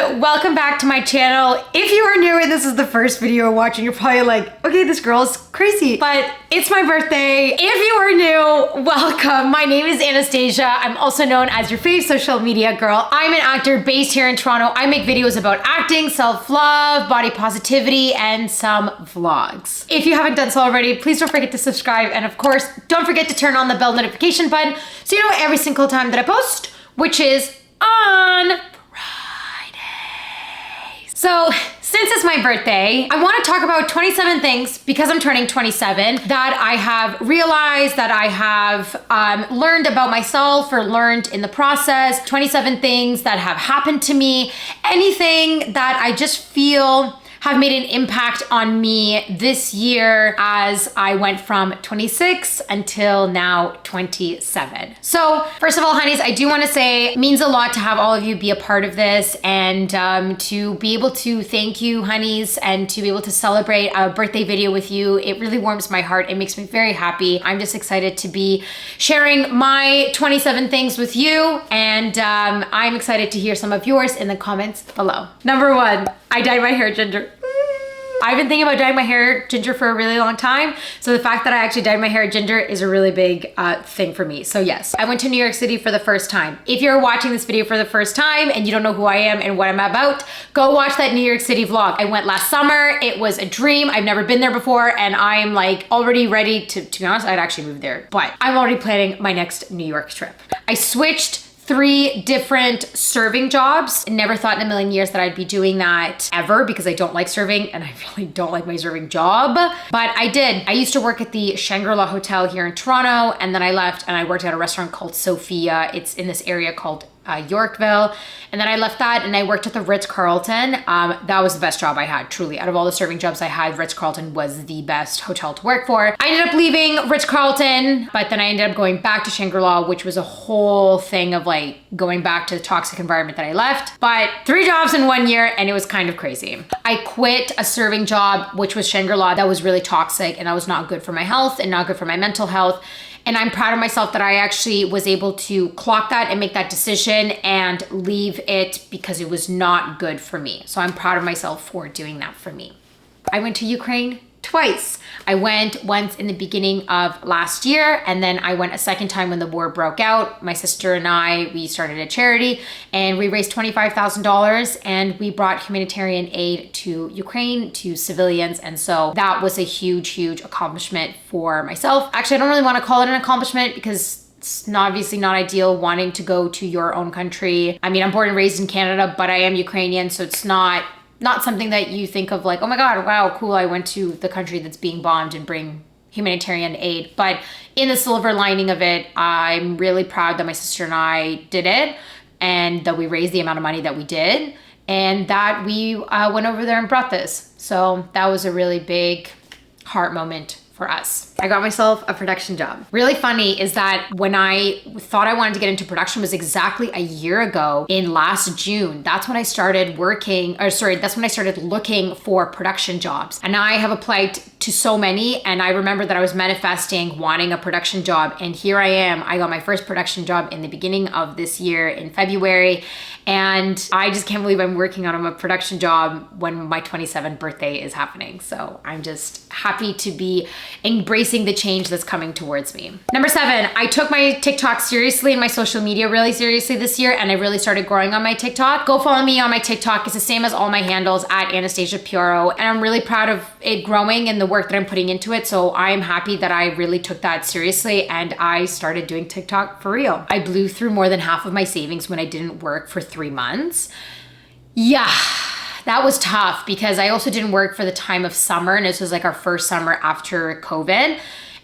everyone, welcome back to my channel. If you are new and this is the first video you're watching, you're probably like, okay, this girl's crazy, but it's my birthday. If you are new, welcome. My name is Anastasia. I'm also known as your fave social media girl. I'm an actor based here in Toronto. I make videos about acting, self-love, body positivity, and some vlogs. If you haven't done so already, please don't forget to subscribe. And of course, don't forget to turn on the bell notification button so you know every single time that I post, which is on Fridays. So since it's my birthday, I want to talk about 27 things, because I'm turning 27, that I have realized, that I have learned about myself or learned in the process. 27 things that have happened to me, anything that I just feel have made an impact on me this year as I went from 26 until now 27. So first of all, honeys, I do want to say it means a lot to have all of you be a part of this, and to be able to thank you, honeys, and to be able to celebrate a birthday video with you. It really warms my heart. It makes me very happy. I'm just excited to be sharing my 27 things with you, and I'm excited to hear some of yours in the comments below. Number one, I dyed my hair ginger. I've been thinking about dyeing my hair ginger for a really long time. So the fact that I actually dyed my hair ginger is a really big thing for me. So yes, I went to New York City for the first time. If you're watching this video for the first time and you don't know who I am and what I'm about, go watch that New York City vlog. I went last summer. It was a dream. I've never been there before, and I'm like already ready to be honest, I'd actually move there, but I'm already planning my next New York trip. I switched 3 different serving jobs. Never thought in a million years that I'd be doing that ever, because I don't like serving and I really don't like my serving job, but I did. I used to work at the Shangri-La Hotel here in Toronto, and then I left and I worked at a restaurant called Sophia. It's in this area called Yorkville. And then I left that and I worked at the Ritz-Carlton. That was the best job I had, truly. Out of all the serving jobs I had, Ritz-Carlton was the best hotel to work for. I ended up leaving Ritz-Carlton, but then I ended up going back to Shangri-La, which was a whole thing of like going back to the toxic environment that I left. But 3 jobs in 1 year, and it was kind of crazy. I quit a serving job, which was Shangri-La, that was really toxic, and that was not good for my health and not good for my mental health. And I'm proud of myself that I actually was able to clock that and make that decision and leave it, because it was not good for me. So I'm proud of myself for doing that for me. I went to Ukraine twice. I went once in the beginning of last year, and then I went a second time when the war broke out. My sister and I, we started a charity and we raised $25,000, and we brought humanitarian aid to Ukraine, to civilians. And so that was a huge, huge accomplishment for myself. Actually, I don't really want to call it an accomplishment, because it's obviously not ideal wanting to go to your own country. I mean, I'm born and raised in Canada, but I am Ukrainian, so it's not something that you think of like, oh my God, wow, cool, I went to the country that's being bombed and bring humanitarian aid. But in the silver lining of it, I'm really proud that my sister and I did it, and that we raised the amount of money that we did, and that we went over there and brought this. So that was a really big heart moment for us. I got myself a production job. Really funny is that when I thought I wanted to get into production was exactly a year ago in last June. That's when I started that's when I started looking for production jobs. And I have applied to so many, and I remember that I was manifesting wanting a production job, and here I am. I got my first production job in the beginning of this year in February, and I just can't believe I'm working on a production job when my 27th birthday is happening. So I'm just happy to be embracing the change that's coming towards me. Number 7, I took my TikTok seriously and my social media really seriously this year, and I really started growing on my TikTok. Go follow me on my TikTok. It's the same as all my handles, at Anastasia Pioro, and I'm really proud of it growing and the work that I'm putting into it. So I'm happy that I really took that seriously, and I started doing TikTok for real. I blew through more than half of my savings when I didn't work for 3 months. Yeah. That was tough, because I also didn't work for the time of summer, and this was like our first summer after COVID.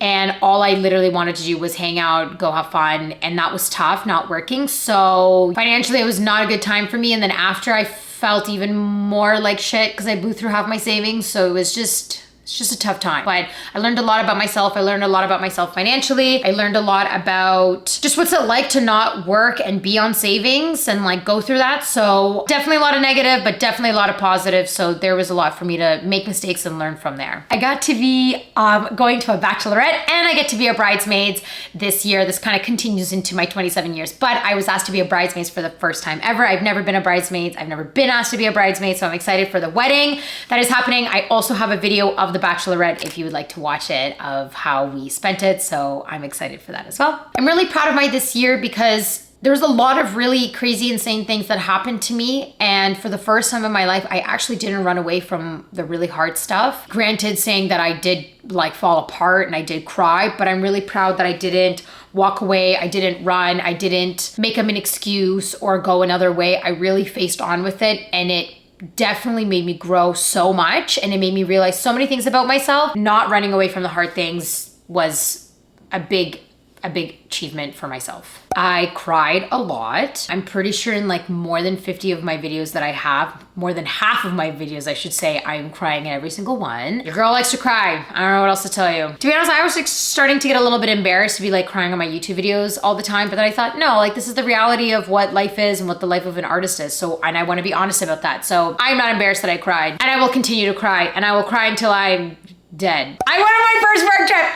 And all I literally wanted to do was hang out, go have fun. And that was tough, not working. So financially, it was not a good time for me. And then after, I felt even more like shit because I blew through half my savings. So it was just It's just a tough time. But I learned a lot about myself. I learned a lot about myself financially. I learned a lot about just what's it like to not work and be on savings and like go through that. So definitely a lot of negative, but definitely a lot of positive. So there was a lot for me to make mistakes and learn from there. I got to be going to a bachelorette, and I get to be a bridesmaid this year. This kind of continues into my 27 years, but I was asked to be a bridesmaid for the first time ever. I've never been a bridesmaid. I've never been asked to be a bridesmaid. So I'm excited for the wedding that is happening. I also have a video of the bachelorette if you would like to watch it, of how we spent it. So I'm excited for that as well. I'm really proud of my this year because there was a lot of really crazy, insane things that happened to me. And for the first time in my life, I actually didn't run away from the really hard stuff. Granted, saying that I did like fall apart and I did cry, but I'm really proud that I didn't walk away. I didn't run. I didn't make them an excuse or go another way. I really faced on with it, and it definitely made me grow so much, and it made me realize so many things about myself. Not running away from the hard things was a big achievement for myself. I cried a lot. I'm pretty sure in like more than 50 of my videos that I have, more than half of my videos, I should say, I'm crying in every single one. Your girl likes to cry. I don't know what else to tell you. To be honest, I was like starting to get a little bit embarrassed to be like crying on my YouTube videos all the time, but then I thought, no, like this is the reality of what life is and what the life of an artist is. So, and I want to be honest about that. So I'm not embarrassed that I cried, and I will continue to cry, and I will cry until I'm dead. I went on my first work trip.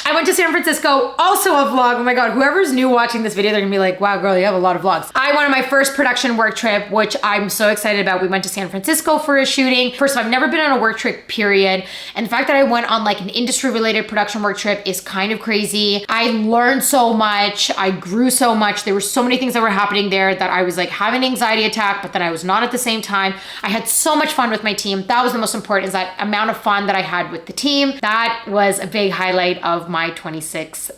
I went to San Francisco, also a vlog. Oh my God, whoever's new watching this video, they're gonna be like, wow, girl, you have a lot of vlogs. I went on my first production work trip, which I'm so excited about. We went to San Francisco for a shooting. First of all, I've never been on a work trip, period. And the fact that I went on like an industry related production work trip is kind of crazy. I learned so much. I grew so much. There were so many things that were happening there that I was like having an anxiety attack, but then I was not at the same time. I had so much fun with my team. That was the most important, is that amount of fun that I had with the team. That was a big highlight of my 26th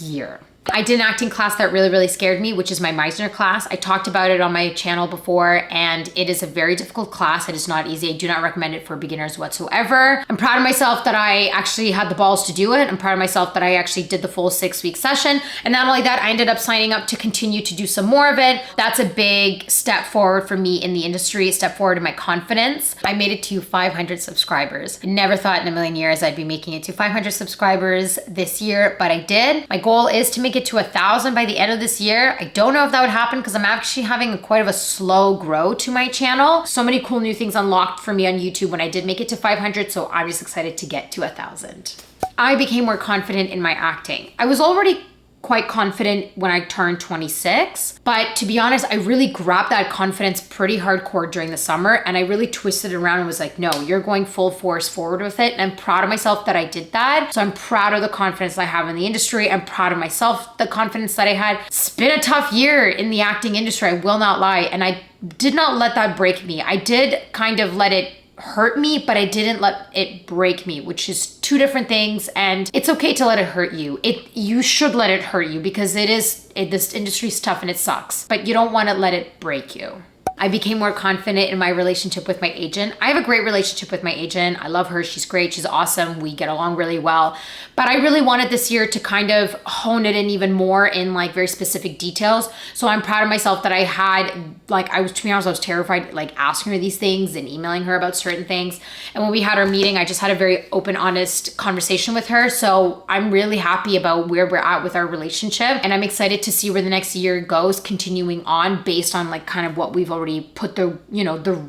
year. I did an acting class that really scared me, which is my Meisner class. I talked about it on my channel before, and it is a very difficult class. It is not easy. I do not recommend it for beginners whatsoever. I'm proud of myself that I actually had the balls to do it. I'm proud of myself that I actually did the full 6-week session. And not only that, I ended up signing up to continue to do some more of it. That's a big step forward for me in the industry, a step forward in my confidence. I made it to 500 subscribers. I never thought in a million years I'd be making it to 500 subscribers this year, but I did. My goal is to make it to 1,000 by the end of this year. I don't know if that would happen because I'm actually having quite of a slow grow to my channel. So many cool new things unlocked for me on YouTube when I did make it to 500. So I'm just excited to get to 1,000. I became more confident in my acting. I was already quite confident when I turned 26, but to be honest, I really grabbed that confidence pretty hardcore during the summer, and I really twisted it around and was like, no, you're going full force forward with it. And I'm proud of myself that I did that. So I'm proud of the confidence I have in the industry. I'm proud of myself, the confidence that I had. It's been a tough year in the acting industry, I will not lie, and I did not let that break me. I did kind of let it hurt me, but I didn't let it break me, which is two different things. And it's okay to let it hurt you. You should let it hurt you because this industry's tough and it sucks, but you don't want to let it break you. I became more confident in my relationship with my agent. I have a great relationship with my agent. I love her. She's great. She's awesome. We get along really well. But I really wanted this year to kind of hone it in even more in like very specific details. So I'm proud of myself that I had, like, to be honest, I was terrified like asking her these things and emailing her about certain things. And when we had our meeting, I just had a very open, honest conversation with her. So I'm really happy about where we're at with our relationship. And I'm excited to see where the next year goes, continuing on based on like kind of what we've already put the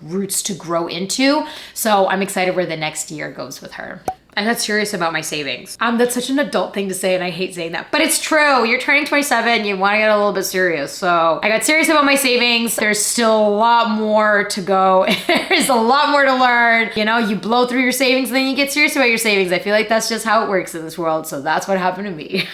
roots to grow into. So I'm excited where the next year goes with her. I got serious about my savings. That's such an adult thing to say, and I hate saying that, but it's true. You're turning 27, you want to get a little bit serious. So I got serious about my savings. There's still a lot more to go. There's a lot more to learn. You know, you blow through your savings and then you get serious about your savings. I feel like that's just how it works in this world. So that's what happened to me.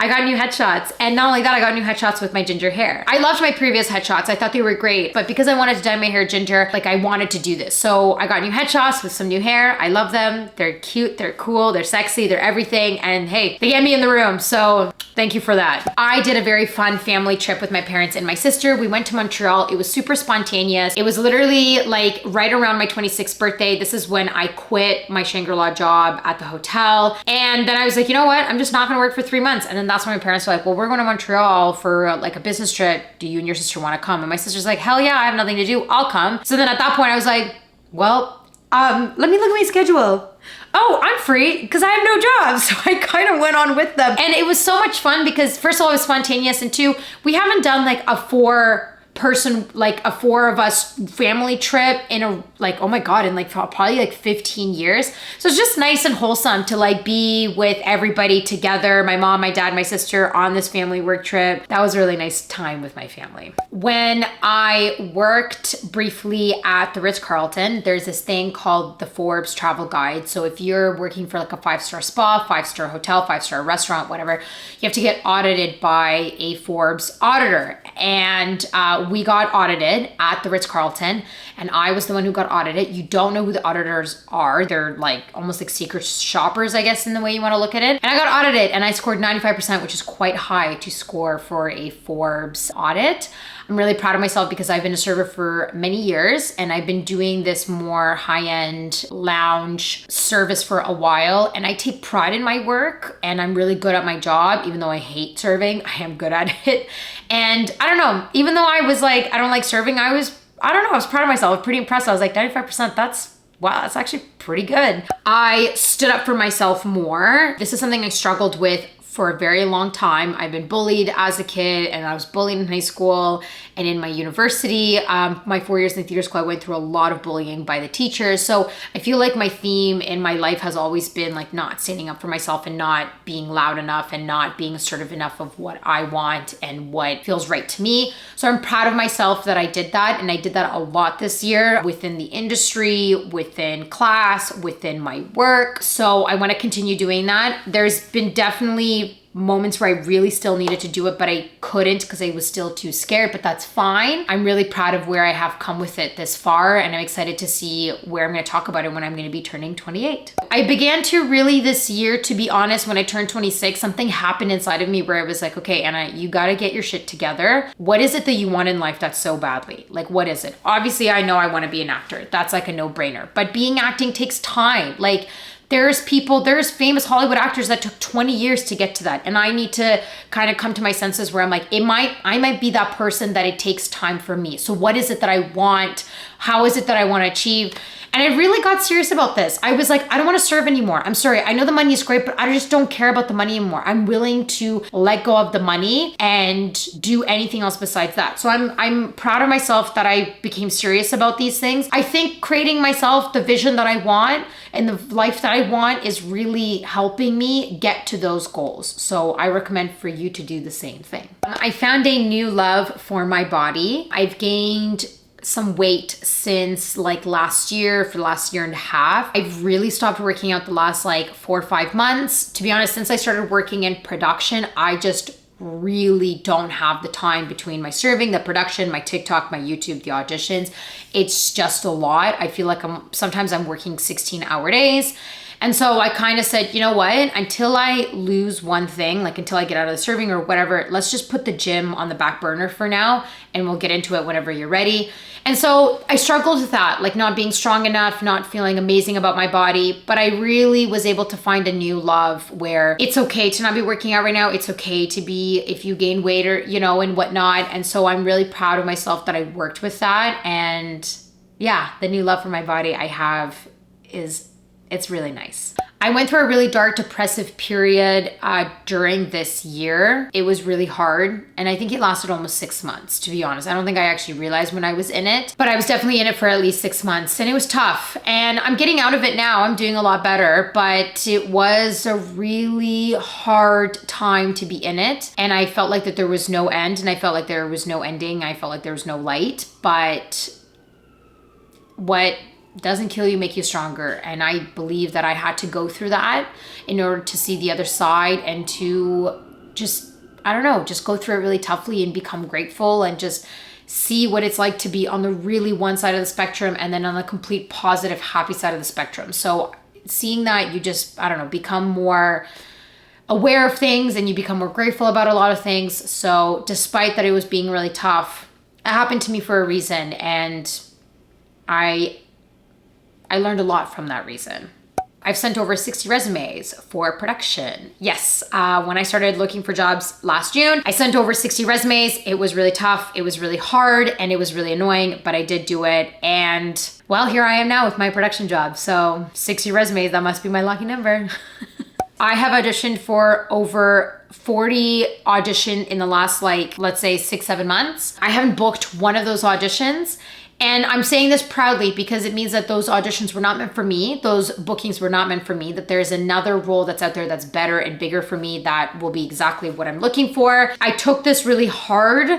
I got new headshots. And not only that, I got new headshots with my ginger hair. I loved my previous headshots. I thought they were great, but because I wanted to dye my hair ginger, like I wanted to do this. So I got new headshots with some new hair. I love them. They're cute, they're cool, they're sexy, they're everything. And hey, they get me in the room. So thank you for that. I did a very fun family trip with my parents and my sister. We went to Montreal. It was super spontaneous. It was literally like right around my 26th birthday. This is when I quit my Shangri-La job at the hotel. And then I was like, you know what? I'm just not gonna work for 3 months. And then that's when my parents were like, well, we're going to Montreal for like a business trip. Do you and your sister want to come? And my sister's like, hell yeah, I have nothing to do. I'll come. So then at that point I was like, well, Let me look at my schedule. Oh, I'm free because I have no job. So I kind of went on with them. And it was so much fun because first of all, it was spontaneous. And two, we haven't done like a four of us family trip in a, like, oh my God, in like probably like 15 years. So it's just nice and wholesome to like be with everybody together. My mom, my dad, my sister on this family work trip. That was a really nice time with my family. When I worked briefly at the Ritz-Carlton, there's this thing called the Forbes Travel Guide. So if you're working for like a 5-star spa, 5-star hotel, 5-star restaurant, whatever, you have to get audited by a Forbes auditor. And we got audited at the Ritz-Carlton, and I was the one who got audited. You don't know who the auditors are. They're like almost like secret shoppers, I guess, in the way you want to look at it. And I got audited and I scored 95%, which is quite high to score for a Forbes audit. I'm really proud of myself because I've been a server for many years and I've been doing this more high-end lounge service for a while, and I take pride in my work and I'm really good at my job. Even though I hate serving, I am good at it. And I don't know, even though I was like, I don't like serving, I was proud of myself. I was pretty impressed. I was like, 95%, wow, that's actually pretty good. I stood up for myself more. This is something I struggled with for a very long time. I've been bullied as a kid, and I was bullied in high school and in my university. My 4 years in the theater school, I went through a lot of bullying by the teachers. So I feel like my theme in my life has always been like not standing up for myself and not being loud enough and not being assertive enough of what I want and what feels right to me. So I'm proud of myself that I did that. And I did that a lot this year within the industry, within class, within my work. So I want to continue doing that. There's been definitely moments where I really still needed to do it, but I couldn't because I was still too scared, but that's fine. I'm really proud of where I have come with it this far, and I'm excited to see where I'm going to talk about it when I'm going to be turning 28. I began to really this year, to be honest, when I turned 26, something happened inside of me where I was like, okay, Anna, you got to get your shit together. What is it that you want in life that's so badly? Like, what is it? Obviously, I know I want to be an actor. That's like a no-brainer, but being acting takes time. Like, there's famous Hollywood actors that took 20 years to get to that. And I need to kind of come to my senses where I'm like, I might be that person that it takes time for me. So what is it that I want? How is it that I want to achieve? And I really got serious about this. I was like, I don't want to serve anymore. I'm sorry. I know the money is great, but I just don't care about the money anymore. I'm willing to let go of the money and do anything else besides that. So I'm proud of myself that I became serious about these things. I think creating myself the vision that I want and the life that I want is really helping me get to those goals. So I recommend for you to do the same thing. I found a new love for my body. I've gained some weight since like last year, for the last year and a half. I've really stopped working out the last like 4 or 5 months. To be honest, since I started working in production, I just really don't have the time between my serving, the production, my TikTok, my YouTube, the auditions. It's just a lot. I feel like sometimes I'm working 16-hour days. And so I kind of said, you know what, until I lose one thing, like until I get out of the serving or whatever, let's just put the gym on the back burner for now and we'll get into it whenever you're ready. And so I struggled with that, like not being strong enough, not feeling amazing about my body, but I really was able to find a new love where it's okay to not be working out right now. It's okay to be, if you gain weight or, and whatnot. And so I'm really proud of myself that I worked with that. And yeah, the new love for my body I have it's really nice. I went through a really dark, depressive period during this year. It was really hard, and I think it lasted almost 6 months, to be honest. I don't think I actually realized when I was in it, but I was definitely in it for at least 6 months, and it was tough. And I'm getting out of it now. I'm doing a lot better, but it was a really hard time to be in it, and I felt like that there was no end, and I felt like there was no ending. I felt like there was no light, but what doesn't kill you make you stronger. And I believe that I had to go through that in order to see the other side and to just go through it really toughly and become grateful and just see what it's like to be on the really one side of the spectrum and then on the complete positive, happy side of the spectrum. So seeing that, you just, become more aware of things and you become more grateful about a lot of things. So despite that it was being really tough, it happened to me for a reason, and I learned a lot from that reason. I've sent over 60 resumes for production. Yes, when I started looking for jobs last June, I sent over 60 resumes. It was really tough, it was really hard, and it was really annoying, but I did do it. And well, here I am now with my production job. So 60 resumes, that must be my lucky number. I have auditioned for over 40 auditions in the last, like, let's say 6-7 months. I haven't booked one of those auditions. And I'm saying this proudly because it means that those auditions were not meant for me. Those bookings were not meant for me, that there's another role that's out there that's better and bigger for me that will be exactly what I'm looking for. I took this really hard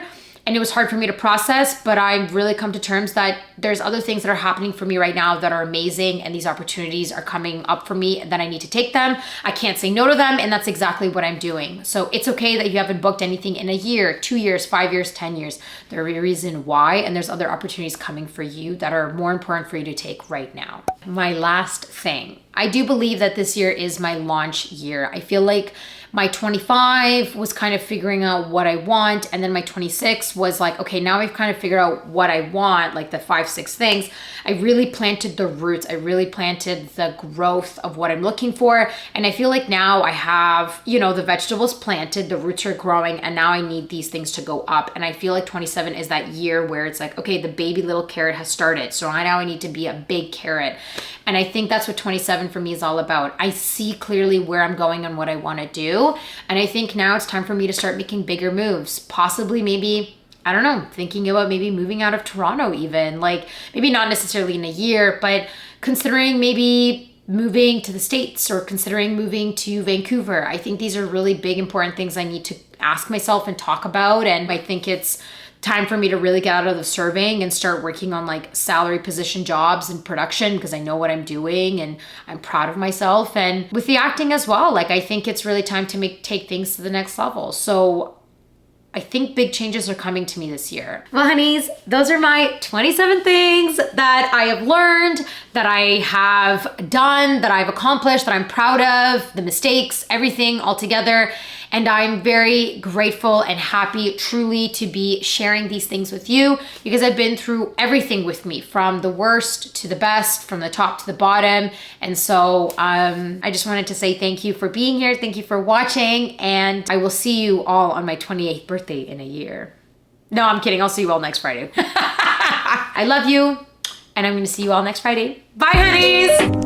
and it was hard for me to process, but I've really come to terms that there's other things that are happening for me right now that are amazing, and these opportunities are coming up for me that I need to take them. I can't say no to them, and that's exactly what I'm doing. So it's okay that you haven't booked anything in a year, 2 years, 5 years, 10 years. There's a reason why, and there's other opportunities coming for you that are more important for you to take right now. My last thing, I do believe that this year is my launch year. I feel like my 25 was kind of figuring out what I want. And then my 26 was like, okay, now I've kind of figured out what I want, like the 5-6 things. I really planted the roots. I really planted the growth of what I'm looking for. And I feel like now I have, you know, the vegetables planted, the roots are growing, and now I need these things to go up. And I feel like 27 is that year where it's like, okay, the baby little carrot has started. So now I need to be a big carrot. And I think that's what 27 for me is all about. I see clearly where I'm going and what I want to do. And I think now it's time for me to start making bigger moves. Possibly maybe, I don't know, thinking about maybe moving out of Toronto even. Like maybe not necessarily in a year, but considering maybe moving to the States or considering moving to Vancouver. I think these are really big, important things I need to ask myself and talk about. And I think it's time for me to really get out of the serving and start working on like salary position jobs and production, because I know what I'm doing and I'm proud of myself. And with the acting as well, like I think it's really time to take things to the next level. So I think big changes are coming to me this year. Well, honeys, those are my 27 things that I have learned, that I have done, that I've accomplished, that I'm proud of, the mistakes, everything all together. And I'm very grateful and happy truly to be sharing these things with you, because I've been through everything with me, from the worst to the best, from the top to the bottom. And so I just wanted to say thank you for being here. Thank you for watching. And I will see you all on my 28th birthday in a year. No, I'm kidding. I'll see you all next Friday. I love you. And I'm going to see you all next Friday. Bye, honeys.